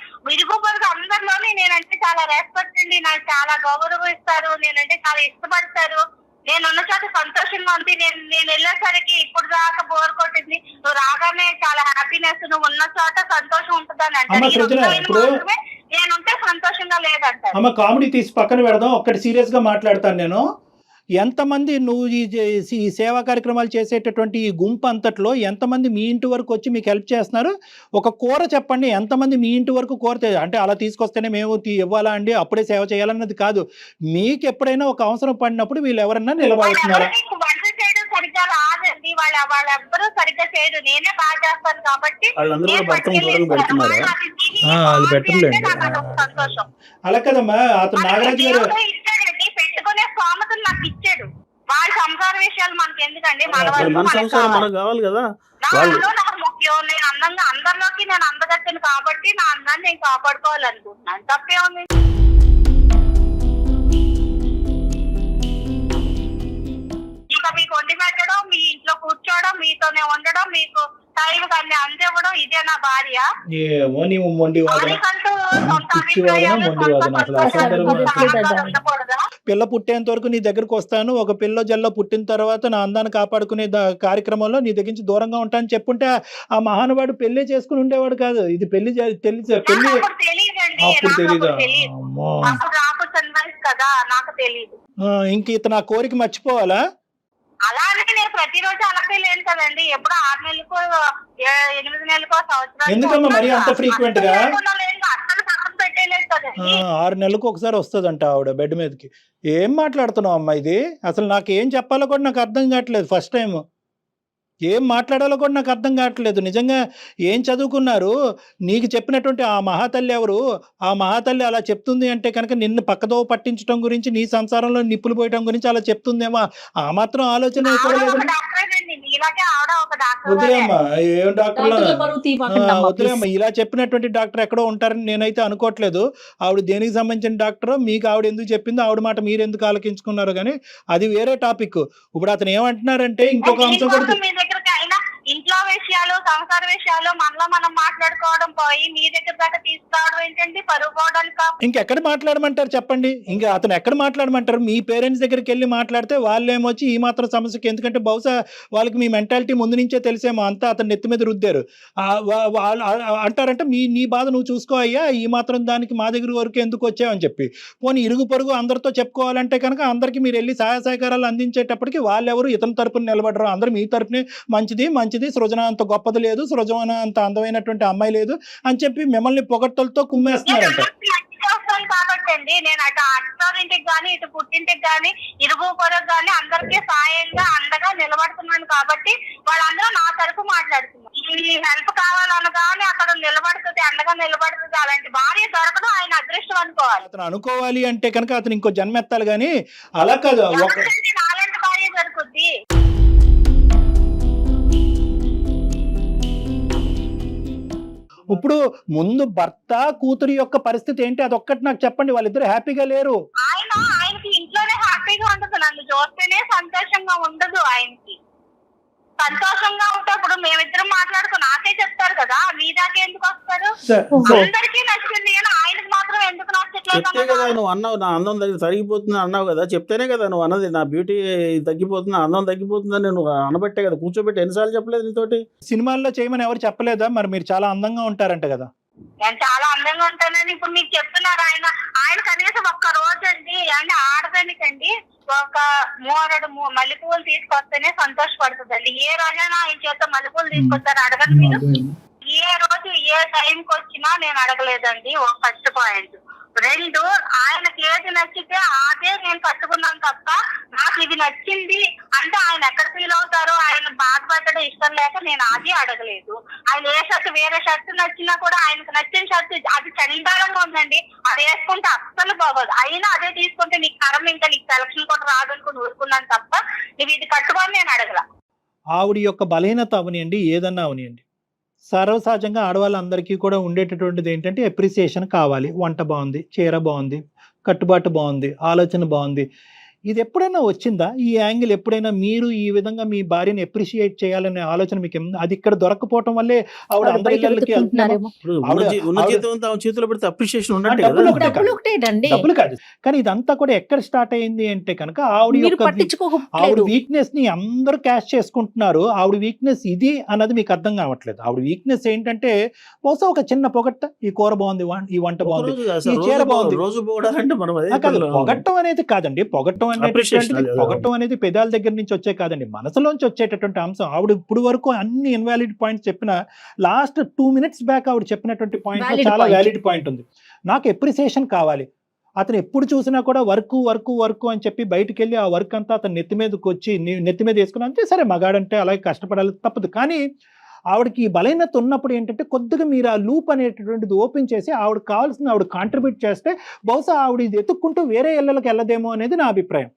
D: అందరిలోని నేనంటే చాలా రెస్పెక్ట్ అండి, నాకు చాలా గౌరవిస్తారు, నేనంటే చాలా ఇష్టపడతారు. నేను ఉన్న చోట సంతోషంగా ఉంది. నేను వెళ్ళేసరికి ఇప్పుడు దాకా బోర్ కొట్టింది, నువ్వు రాగానే చాలా హ్యాపీనెస్, నువ్వు ఉన్న చోట సంతోషం ఉంటుందని అంటే నేనుంటే సంతోషంగా లేదంటారు.
C: అమ్మ కామెడీ తీసి పక్కన పెడదాం, ఒక్కటి సీరియస్ గా మాట్లాడతాను నేను. ఎంతమంది నువ్వు ఈ సేవా కార్యక్రమాలు చేసేటటువంటి ఈ గుంపు అంతట్లో ఎంతమంది మీ ఇంటి వరకు వచ్చి మీకు హెల్ప్ చేస్తున్నారు? ఒక కూర చెప్పండి, ఎంతమంది మీ ఇంటి వరకు కూర అంటే అలా తీసుకొస్తేనే మేము ఇవ్వాలా అండి, అప్పుడే సేవ చేయాలన్నది కాదు. మీకు ఎప్పుడైనా ఒక అవసరం పడినప్పుడు వీళ్ళు ఎవరన్నా నిలబడుతున్నారా?
D: సరిగ్గా రాదండి, వాళ్ళెవ్వరూ సరిగ్గా చేయరు, నేనే బాగా చేస్తాను కాబట్టి సంతోషం.
C: అలా కదమ్మా, అతను నాగరాజు గారు
D: పెట్టుకునే స్తోమతను నాకు ఇచ్చాడు. వాళ్ళ సంసార విషయాలు మనకి ఎందుకండి,
A: మన సంసారం మనకు కావాలి కదా.
D: నాకు ముఖ్యం. నేను అందంగా అందరిలోకి నేను అందగత్తెను కాబట్టి నా అందాన్ని నేను కాపాడుకోవాలనుకుంటున్నాను. తప్పేముంది? ఇక మీకు వండి పెట్టడం, మీ ఇంట్లో కూర్చోవడం, మీతోనే ఉండడం, మీకు టైం అన్ని అందివ్వడం, ఇదే నా భార్య.
C: పిల్ల పుట్టేంత వరకు నీ దగ్గరకు వస్తాను, ఒక పిల్ల జల్లో పుట్టిన తర్వాత నా అందాన్ని కాపాడుకునే కార్యక్రమంలో నీ దగ్గర నుంచి దూరంగా ఉంటానని చెప్పుంటే ఆ మహానుభావుడు పెళ్లి చేసుకుని ఉండేవాడు కాదు. ఇది పెళ్లి పెళ్లి
D: నాకు తెలియదండి,
C: అప్పుడు తెలీదా?
D: తెలియదు.
C: అమ్మో.
D: అప్పుడు నాకు సన్వైస్ కదా, నాకు తెలియదు.
C: ఇంక ఇతను ఆ కోరిక మర్చిపోవాలా?
D: అలానే నేను ప్రతిరోజు అలాగే లేను కదండి, ఎప్పుడు 6 నెలలకో 8 నెలలకో సంవత్సరం.
C: ఎందుకమ్మా మరి అంత ఫ్రీక్వెంట్ గా?
D: అసలు పక్కన పెట్టేయలేదు కదండి.
C: 6 నెలలకు ఒకసారి వస్తుందంట ఆవిడ బెడ్ మీదకి. ఏం మాట్లాడుతున్నావు అమ్మా ఇది? అసలు నాకు ఏం చెప్పాలో కూడా నాకు అర్థం కావట్లేదు. ఫస్ట్ టైం ఏం మాట్లాడాలో కూడా నాకు అర్థం కావట్లేదు. నిజంగా ఏం చదువుకున్నారు? నీకు చెప్పినటువంటి ఆ మహాతల్లి ఎవరు? ఆ మహాతల్లి అలా చెప్తుంది అంటే కనుక నిన్ను పక్కదో పట్టించడం గురించి, నీ సంసారంలో నిప్పులు పోయడం గురించి అలా చెప్తుందేమో. ఆ మాత్రం ఆలోచన కూడా లేదు. వదిలేమ్మా, ఏం డాక్టర్లా? వదిలేమ్మా, ఇలా చెప్పినటువంటి డాక్టర్ ఎక్కడో ఉంటారని నేనైతే అనుకోవట్లేదు. ఆవిడ దేనికి సంబంధించిన డాక్టర్, మీకు ఆవిడ ఎందుకు చెప్పిందో, ఆవిడ మాట మీరు ఎందుకు ఆలోచించుకున్నారు కానీ అది వేరే టాపిక్. ఇప్పుడు అతను ఏమంటున్నారంటే ఇంకొక అంశం కూడా,
D: ఇంట్లో విషయాలు, సంసార విషయాలు మనలో మనం మాట్లాడుకోవడం పోయి మీ దగ్గర దాకా తీసుకురావడం ఏంటండి? పరుగు పోవడానికి.
C: ఇంకెక్కడ మాట్లాడమంటారు చెప్పండి? ఇంకా అతను ఎక్కడ మాట్లాడమంటారు? మీ పేరెంట్స్ దగ్గరికి వెళ్ళి మాట్లాడితే వాళ్ళు ఏమొచ్చి ఈ మాత్రం సమస్యకి, ఎందుకంటే బహుశా వాళ్ళకి మీ మెంటాలిటీ ముందు నుంచే తెలిసేమో, అంతా అతను నెత్తి మీద రుద్దారు. అంటారంటే నీ బాధ నువ్వు చూసుకో అయ్యా, ఈ మాత్రం దానికి మా దగ్గర వరకు ఎందుకు వచ్చావని చెప్పి. పోనీ ఇరుగు పొరుగు అందరితో చెప్పుకోవాలంటే కనుక అందరికీ మీరు వెళ్ళి సహాయ సహకారాలు అందించేటప్పటికి వాళ్ళెవరు ఇతని తరపున నిలబడరు. అందరూ మీ తరపునే మంచిది సృజన అంత గొప్పది లేదు, సృజన అంత అందమైనటువంటి అమ్మాయి లేదు అని చెప్పి మిమ్మల్ని పొగట్టలతో కుమ్మేస్తున్నారంట.
D: కాబట్టి అండి నేను అటు అత్తారింటికి గాని ఇటు పుట్టింటికి గాని ఇరుగు పొరుగు గాని అందరికీ సాయంగా అండగా నిలబడుతున్నాను కాబట్టి వాళ్ళందరూ నా తరపు మాట్లాడుతున్నారు. ఈ హెల్ప్ కావాలనగానే అక్కడ నిలబడుతుంది, అండగా నిలబడుతుంది. అలాంటి భార్య దొరకడం ఆయన అదృష్టం అనుకోవాలి.
C: అతను అనుకోవాలి అంటే కనుక అతను ఇంకో జన్మ ఎత్తాలి కానీ అలా కాదు.
D: అలాంటి భార్య దొరుకుద్ది.
C: ఇప్పుడు ముందు భర్త కూతురు యొక్క పరిస్థితి ఏంటి అదొక్కటి నాకు చెప్పండి. వాళ్ళిద్దరు హ్యాపీగా లేరు.
D: ఆయనకి ఇంట్లోనే హ్యాపీగా ఉండదు, నన్ను చూస్తేనే సంతోషంగా ఉండదు. ఆయనకి సంతోషంగా ఉంటప్పుడు మేమిద్దరం మాట్లాడుకో నాకే చెప్తారు కదా, మీ దాకా ఎందుకు వస్తారు? అందరికీ నచ్చింది కానీ ఆయనకు మాత్రం ఎందుకు నచ్చట్లేదు?
A: చెప్తే కదా నువ్వు అన్నావు, నా అందం తగ్గిపోతుంది అన్నావు కదా, చెప్తేనే కదా నువ్వు అన్నది, నా బ్యూటీ తగ్గిపోతుంది, అందం తగ్గిపోతుందని నువ్వు అనబట్టే కదా కూర్చోబెట్టి. ఎన్నిసార్లు చెప్పలేదు నీతోటి?
C: సినిమాల్లో చేయమని ఎవరు చెప్పలేదా? మరి మీరు చాలా అందంగా ఉంటారంట కదా.
D: నేను చాలా అందంగా ఉంటానని ఇప్పుడు మీకు చెప్తున్నారు. ఆయన కనీసం ఒక్క రోజు అండి అంటే ఆడదానికండి ఒక 3 మల్లెపూలు తీసుకొస్తేనే సంతోషపడుతుందండి. ఏ రోజైనా ఆయన చేత మల్లెపూలు తీసుకొస్తారు అడగండి మీరు? ఏ రోజు ఏ టైంకి వచ్చినా నేను అడగలేదండి. ఒక ఫస్ట్ పాయింట్. 2, ఆయనకి ఏది నచ్చితే అదే నేను కట్టుకున్నాను తప్ప నాకు ఇది నచ్చింది అంటే ఆయన ఎక్కడ ఫీల్ అవుతారో, ఆయన బాధపడడం ఇష్టం లేక నేను అది అడగలేదు. ఆయన ఏ షర్ట్ వేరే షర్ట్ నచ్చినా కూడా ఆయనకు నచ్చిన షర్ట్ అది చండాలంగా ఉందండి, అది వేసుకుంటే అస్సలు బాగోదు, అయినా అదే తీసుకుంటే నీకు కరం ఇంకా నీకు సెలక్షన్ కూడా రాదనుకుని ఊరుకున్నాను తప్ప నువ్వు ఇది కట్టుకొని నేను అడగల.
C: ఆవిడ యొక్క బలహీనత అవనియండి, ఏదన్నా అవనియండి, సర్వసహజంగా ఆడవాళ్ళందరికీ కూడా ఉండేటటువంటిది ఏంటంటే అప్రిసియేషన్ కావాలి. వంట బాగుంది, చీర బాగుంది, కట్టుబాటు బాగుంది, ఆలోచన బాగుంది. ఇది ఎప్పుడైనా వచ్చిందా? ఈ యాంగిల్ ఎప్పుడైనా మీరు ఈ విధంగా మీ భార్యని అప్రిషియేట్ చేయాలనే ఆలోచన మీకు అది ఇక్కడ దొరకపోవటం వల్లే ఆవిడ అందరి ఇళ్ళకి
A: చేతిలో పెడితే అప్రిషియేషన్
C: డబ్బులు కాదు. కానీ ఇదంతా కూడా ఎక్కడ స్టార్ట్ అయింది అంటే కనుక ఆవిడ వీక్నెస్ ని అందరూ క్యాష్ చేసుకుంటున్నారు. ఆవిడ వీక్నెస్ ఇది అన్నది మీకు అర్థం కావట్లేదు. ఆవిడ వీక్నెస్ ఏంటంటే బహుశా ఒక చిన్న పొగట్ట, ఈ కూర బాగుంది, ఈ వంట బాగుంది, ఈ చీర బాగుంది. పొగట్టం అనేది కాదండి, పొగట్టం అనేది పెదాల దగ్గర నుంచి వచ్చే కాదండి, మనసులోంచి వచ్చేటటువంటి అంశం. ఆవిడ ఇప్పుడు వరకు అన్ని ఇన్వాలిడ్ పాయింట్స్ చెప్పిన లాస్ట్ 2 minutes బ్యాక్ ఆవిడ చెప్పినటువంటి పాయింట్ చాలా వ్యాలిడ్ పాయింట్ ఉంది. నాకు ఎప్రిసియేషన్ కావాలి. అతను ఎప్పుడు చూసినా కూడా వర్క్ అని చెప్పి బయటకు వెళ్ళి ఆ వర్క్ అంతా అతను నెత్తి మీద వేసుకుని అంతే. సరే, మగాడంటే అలాగే కష్టపడాలి, తప్పదు. కానీ ఆవిడకి ఈ బలహీనత ఉన్నప్పుడు ఏంటంటే కొద్దిగా మీరు ఆ లూప్ అనేటటువంటిది ఓపెన్ చేసి ఆవిడ కావాల్సిన ఆవిడ కాంట్రిబ్యూట్ చేస్తే బహుశా ఆవిడ ఇది ఎత్తుక్కుంటూ వేరే ఇళ్ళకి వెళ్ళదేమో అనేది నా అభిప్రాయం.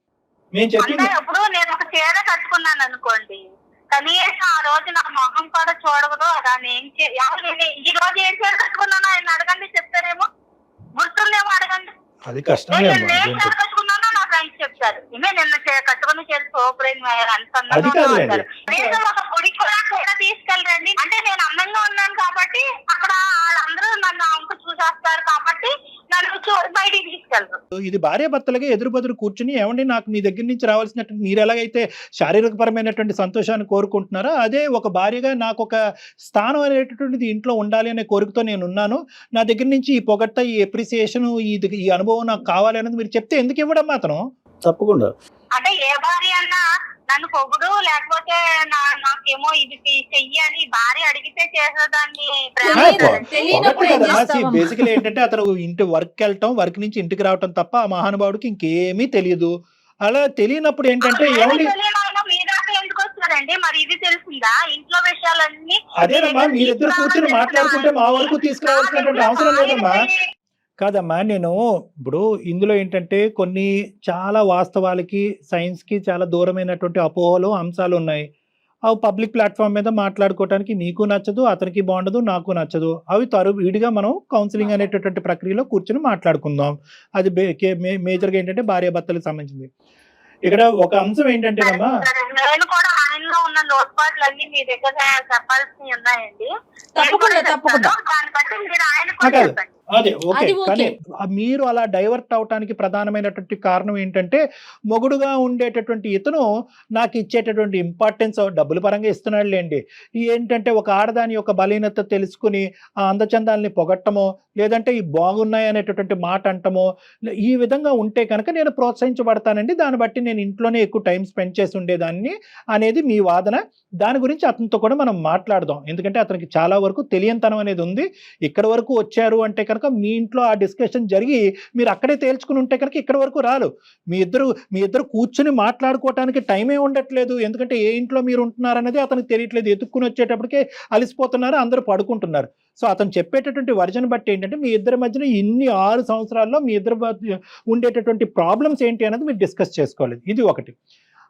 D: ఇప్పుడు నేను ఒక చీర కట్టుకున్నాను అనుకోండి, కనీసం ఆ రోజు నా మొహం కూడా చూడకూడదు. దాన్ని ఈ రోజు ఏం చీర కట్టుకున్నానో ఆయన అడగండి, చెప్తారేమో, గుర్తుందేమో అడగండి.
C: అది కష్టం.
D: కట్టుకున్నానో నా ఫ్రెండ్స్ చెప్తారు, నిన్న కట్టుకుని చేసి సోపరైన ఒక గుడి కూడా తీసుకెళ్ళరండి. అంటే నేను అందంగా ఉన్నాను కాబట్టి అక్కడ వాళ్ళందరూ నన్ను అంకు చూసి చేస్తారు కాబట్టి నన్ను బయటికి తీసుకెళ్ళరు.
C: ఇది భార్యాభర్తలుగా ఎదురు కూర్చుని ఏమండి నాకు మీ దగ్గర నుంచి రావాల్సినట్టు మీరు ఎలాగైతే శారీరకపరమైనటువంటి సంతోషాన్ని కోరుకుంటున్నారో అదే ఒక భార్యగా నాకు ఒక స్థానం అనేటటువంటిది ఇంట్లో ఉండాలి అనే కోరికతో నేను ఉన్నాను, నా దగ్గర నుంచి ఈ పొగట్ట ఈ ఎప్రిసియేషన్ ఈ అనుభవం నాకు కావాలి అనేది మీరు చెప్తే ఎందుకు ఇవ్వడం మాత్రం?
A: తప్పకుండా.
D: అంటే ఏ భార్య అన్నా నన్ను పొగుడు లేకపోతే నాకేమో ఇది చెయ్యి అని భార్య అడిగితే చేసేదాన్ని.
C: బేసికలీ ఏంటంటే అతను ఇంటి వర్క్ వెళ్ళటం, వర్క్ నుంచి ఇంటికి రావటం తప్ప ఆ మహానుభావుడికి ఇంకేమీ తెలియదు. అలా తెలియనప్పుడు ఏంటంటే ఏమండి
D: మీ దాకా ఎందుకు వస్తారండి? మరి ఇది తెలిసిందా ఇంట్లో విషయాలన్నీ?
C: అదేనమ్మా, మీరిద్దరు కూర్చొని మాట్లాడుకుంటే మా వరకు తీసుకురావాల్సినటువంటి అవసరం లేదమ్మా. కాదమ్మా, నేను ఇప్పుడు ఇందులో ఏంటంటే కొన్ని చాలా వాస్తవాలకి సైన్స్కి చాలా దూరమైనటువంటి అపోహలు అంశాలు ఉన్నాయి. అవి పబ్లిక్ ప్లాట్ఫామ్ మీద మాట్లాడుకోవడానికి మీకు నచ్చదు, అతనికి బాగుండదు, నాకు నచ్చదు. అవి విడిగా మనం కౌన్సిలింగ్ అనేటటువంటి ప్రక్రియలో కూర్చొని మాట్లాడుకుందాం. అది మేజర్గా ఏంటంటే భార్యాభర్తలకు సంబంధించింది. ఇక్కడ ఒక అంశం ఏంటంటేనమ్మా,
D: నేను కూడా ఆయనలో ఉన్న లోటుపాట్లు అన్ని మీ దగ్గర చెప్పాల్సినవి ఉన్నాయండి.
B: తప్పకుండా
D: దాన్ని బట్టి మీరు ఆయన కూడా చెప్పండి.
C: అదే ఓకే. కానీ మీరు అలా డైవర్ట్ అవటానికి ప్రధానమైనటువంటి కారణం ఏంటంటే మొగుడుగా ఉండేటటువంటి ఇతను నాకు ఇచ్చేటటువంటి ఇంపార్టెన్స్ డబ్బుల పరంగా ఇస్తున్నాడు లేండి. ఏంటంటే ఒక ఆడదాని యొక్క బలీనత తెలుసుకుని ఆ అందచందాలని పొగట్టమో లేదంటే ఈ బాగున్నాయి అనేటటువంటి మాట అంటమో ఈ విధంగా ఉంటే కనుక నేను ప్రోత్సహించబడతానండి, దాన్ని బట్టి నేను ఇంట్లోనే ఎక్కువ టైం స్పెండ్ చేసి ఉండేదాన్ని అనేది మీ వాదన. దాని గురించి అతనితో కూడా మనం మాట్లాడదాం. ఎందుకంటే అతనికి చాలా వరకు తెలియనితనం అనేది ఉంది. ఇక్కడ వరకు వచ్చారు అంటే కనుక మీ ఇంట్లో ఆ డిస్కషన్ జరిగి మీరు అక్కడే తేల్చుకుని ఉంటే కనుక ఇక్కడ వరకు రాలు. మీ ఇద్దరు కూర్చుని మాట్లాడుకోవటానికి టైమే ఉండట్లేదు. ఎందుకంటే ఏ ఇంట్లో మీరు ఉంటున్నారనేది అతనికి తెలియట్లేదు. ఎత్తుక్కుని వచ్చేటప్పటికే అలసిపోతున్నారు, అందరూ పడుకుంటున్నారు. సో అతను చెప్పేటటువంటి వర్జన్ బట్టి ఏంటంటే మీ ఇద్దరి మధ్యన ఇన్ని 6 సంవత్సరాల్లో మీ ఇద్దరు ఉండేటటువంటి ప్రాబ్లమ్స్ ఏంటి అనేది మీరు డిస్కస్ చేసుకోవాలి. ఇది ఒకటి.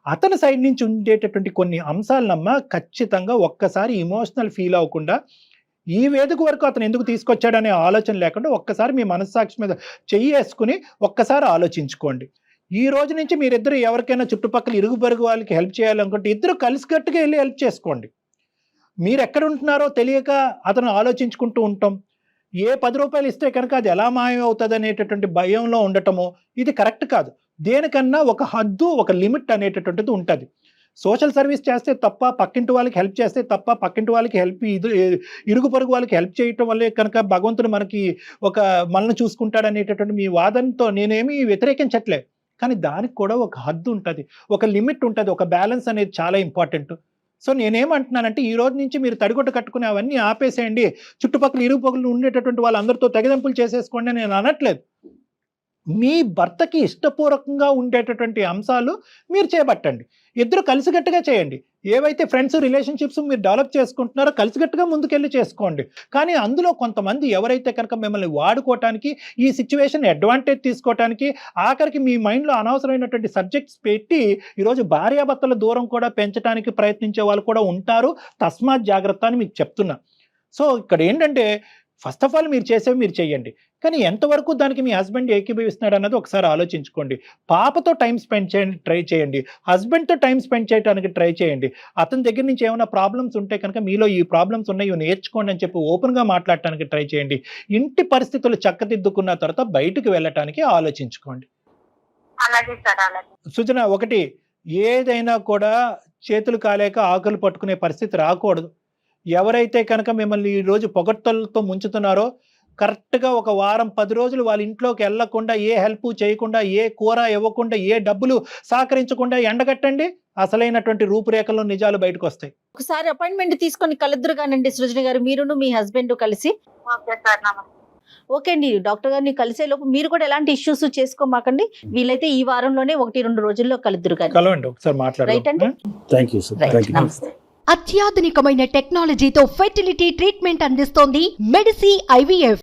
C: అతని సైడ్ నుంచి ఉండేటటువంటి కొన్ని అంశాలనమ్మా ఖచ్చితంగా ఒక్కసారి ఎమోషనల్ ఫీల్ అవ్వకుండా ఈ వేదిక వరకు అతను ఎందుకు తీసుకొచ్చాడనే ఆలోచన లేకుండా ఒక్కసారి మీ మనస్సాక్షి మీద చెయ్యి వేసుకుని ఒక్కసారి ఆలోచించుకోండి. ఈ రోజు నుంచి మీరిద్దరు ఎవరికైనా చుట్టుపక్కల ఇరుగు పొరుగు వాళ్ళకి హెల్ప్ చేయాలనుకుంటే ఇద్దరు కలిసికట్టుగా వెళ్ళి హెల్ప్ చేసుకోండి. మీరు ఎక్కడ ఉంటున్నారో తెలియక అతను ఆలోచించుకుంటూ ఉంటాం. ఏ 10 రూపాయలు ఇస్తే కనుక అది ఎలా మాయం అవుతుంది అనేటటువంటి భయంలో ఉండటము ఇది కరెక్ట్ కాదు. దేనికన్నా ఒక హద్దు, ఒక లిమిట్ అనేటటువంటిది ఉంటుంది. సోషల్ సర్వీస్ చేస్తే తప్ప, పక్కింటి వాళ్ళకి హెల్ప్ చేస్తే తప్ప, పక్కింటి వాళ్ళకి ఇరుగు పొరుగు వాళ్ళకి హెల్ప్ చేయటం వల్లే కనుక భగవంతుడు మనకి మనల్ని చూసుకుంటాడు అనేటటువంటి మీ వాదనతో నేనేమి వ్యతిరేకించట్లే. కానీ దానికి కూడా ఒక హద్దు ఉంటుంది, ఒక లిమిట్ ఉంటుంది, ఒక బ్యాలెన్స్ అనేది చాలా ఇంపార్టెంట్. సో నేనేమంటున్నానంటే ఈ రోజు నుంచి మీరు తడిగొట్ట కట్టుకుని అవన్నీ ఆపేసేయండి, చుట్టుపక్కల ఇరుగు పొరుగులు ఉండేటటువంటి వాళ్ళందరితో తెగదెంపులు చేసేసుకోండి అని నేను అనట్లేదు. మీ భర్తకి ఇష్టపూర్వకంగా ఉండేటటువంటి అంశాలు మీరు చేపట్టండి. ఇద్దరు కలిసికట్టుగా చేయండి. ఏవైతే ఫ్రెండ్స్ రిలేషన్షిప్స్ మీరు డెవలప్ చేసుకుంటున్నారో కలిసికట్టుగా ముందుకెళ్ళి చేసుకోండి. కానీ అందులో కొంతమంది ఎవరైతే కనుక మిమ్మల్ని వాడుకోవటానికి, ఈ సిచ్యువేషన్ అడ్వాంటేజ్ తీసుకోవటానికి, ఆఖరికి మీ మైండ్లో అనవసరమైనటువంటి సబ్జెక్ట్స్ పెట్టి ఈరోజు భార్యాభర్తల దూరం కూడా పెంచడానికి ప్రయత్నించే వాళ్ళు కూడా ఉంటారు. తస్మాత్ జాగ్రత్త అని మీకు చెప్తున్నా. సో ఇక్కడ ఏంటంటే ఫస్ట్ ఆఫ్ ఆల్ మీరు చేసేవి మీరు చేయండి, కానీ ఎంతవరకు దానికి మీ హస్బెండ్ ఏకీభవిస్తున్నాడు అన్నది ఒకసారి ఆలోచించుకోండి. పాపతో టైం స్పెండ్ చేయండి, ట్రై చేయండి. హస్బెండ్తో టైం స్పెండ్ చేయడానికి ట్రై చేయండి. అతని దగ్గర నుంచి ఏమైనా ప్రాబ్లమ్స్ ఉంటే కనుక మీలో ఈ ప్రాబ్లమ్స్ ఉన్నాయి ఇవి నేర్చుకోండి అని చెప్పి ఓపెన్గా మాట్లాడటానికి ట్రై చేయండి. ఇంటి పరిస్థితులు చక్కదిద్దుకున్న తర్వాత బయటకు వెళ్ళటానికి ఆలోచించుకోండి. సుజన, ఒకటి, ఏదైనా కూడా చేతులు కాలేక ఆకులు పట్టుకునే పరిస్థితి రాకూడదు. ఎవరైతే కనుక మిమ్మల్ని ఈరోజు పొగడ్తలతో ముంచుతున్నారో కరెక్ట్గా ఒక వారం 10 రోజులు వాళ్ళ ఇంట్లోకి వెళ్ళకుండా, ఏ హెల్ప్ చేయకుండా, ఏ కూర ఇవ్వకుండా, ఏ డబ్బులు సహకరించకుండా ఎండగట్టండి. అసలైనటువంటి రూపురేఖల్లో నిజాలు బయటకు వస్తాయి.
B: ఒకసారి అపాయింట్మెంట్ తీసుకొని కలుద్దురు కానండి సృజన గారు, మీరును మీ హస్బెండ్ కలిసి. ఓకే అండి, డాక్టర్ గారిని కలిసే లోపు మీరు కూడా ఎలాంటి ఇష్యూస్ చేసుకోమాకండి. వీలైతే ఈ వారంలోనే 1-2 రోజుల్లో కలుద్దురు కానీ.
C: కలవండి ఒకసారి మాట్లాడండి.
B: రైట్ అండి.
A: Thank you sir.
B: నమస్తే.
E: అత్యాధునికమైన టెక్నాలజీతో ఫెర్టిలిటీ ట్రీట్మెంట్ అందిస్తోంది మెడిసి IVF.